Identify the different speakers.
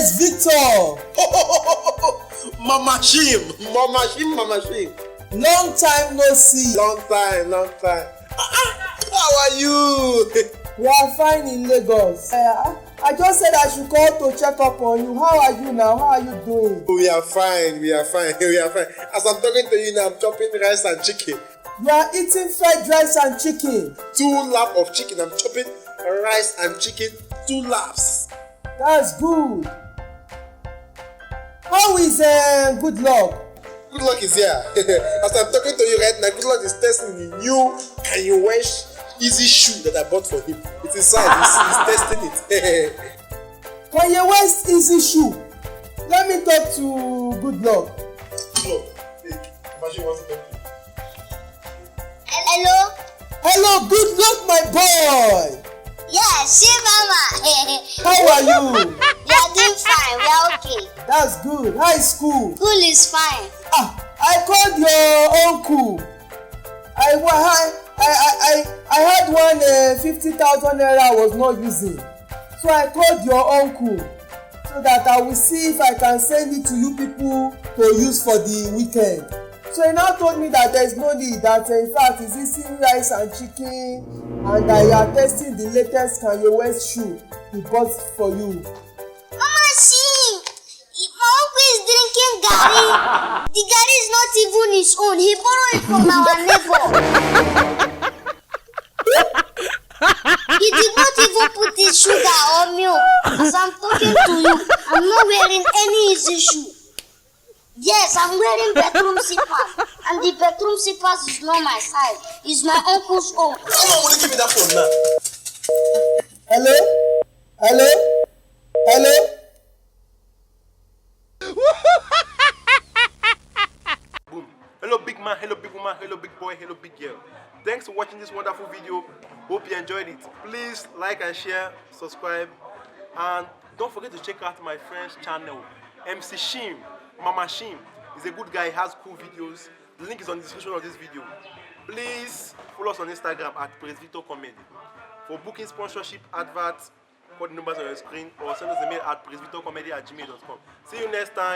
Speaker 1: Praise Victor.
Speaker 2: Mama Shem.
Speaker 1: Long time no see.
Speaker 2: Long time. How are you?
Speaker 1: We are fine in Lagos. I just said I should call to check up on you. How are you now? How are you doing?
Speaker 2: We are fine. As I'm talking to you now, I'm chopping rice and chicken.
Speaker 1: You are eating fried rice and chicken.
Speaker 2: 2 laps of chicken. I'm chopping rice and chicken 2 laps.
Speaker 1: That's good. How is Goodluck?
Speaker 2: Goodluck is here. As I'm talking to you right now, Goodluck is testing the new KANYE easy shoe that I bought for him. It's inside. He's testing it.
Speaker 1: KANYE West easy shoe. Let me talk to Goodluck.
Speaker 2: Imagine what's happening.
Speaker 3: Hello,
Speaker 1: Goodluck, my boy.
Speaker 3: yeah, see mama.
Speaker 1: How are you?
Speaker 3: We are doing fine, we are okay.
Speaker 1: That's good. How is school?
Speaker 3: School is fine.
Speaker 1: I called your uncle. I had one 50,000 naira I was not using. So I called your uncle so that I will see if I can send it to you people to use for the weekend. So he now told me that there is no need, that in fact he's eating rice and chicken and that you are testing the latest KANYE West shoe he bought for you.
Speaker 3: Mama, see, my uncle is drinking garri. The garri is not even his own. He borrowed it from our neighbor. He did not even put his sugar or milk. As I'm talking to you, I'm not wearing any easy shoe. Yes, I'm wearing bedroom slippers, and the bedroom slippers is not my size. It's my uncle's own.
Speaker 2: Someone will give me that phone now.
Speaker 1: Hello?
Speaker 2: Boom. Hello big man, hello big woman, hello big boy, hello big girl. Thanks for watching this wonderful video. Hope you enjoyed it. Please like and share, subscribe, and don't forget to check out my friend's channel, MC Shem. Mama Shem is a good guy, he has cool videos. The link is on the description of this video. Please follow us on Instagram at Praize Comedy. For booking, sponsorship, adverts, call the numbers on your screen or send us a mail at praisevictorcomedy@gmail.com. See you next time.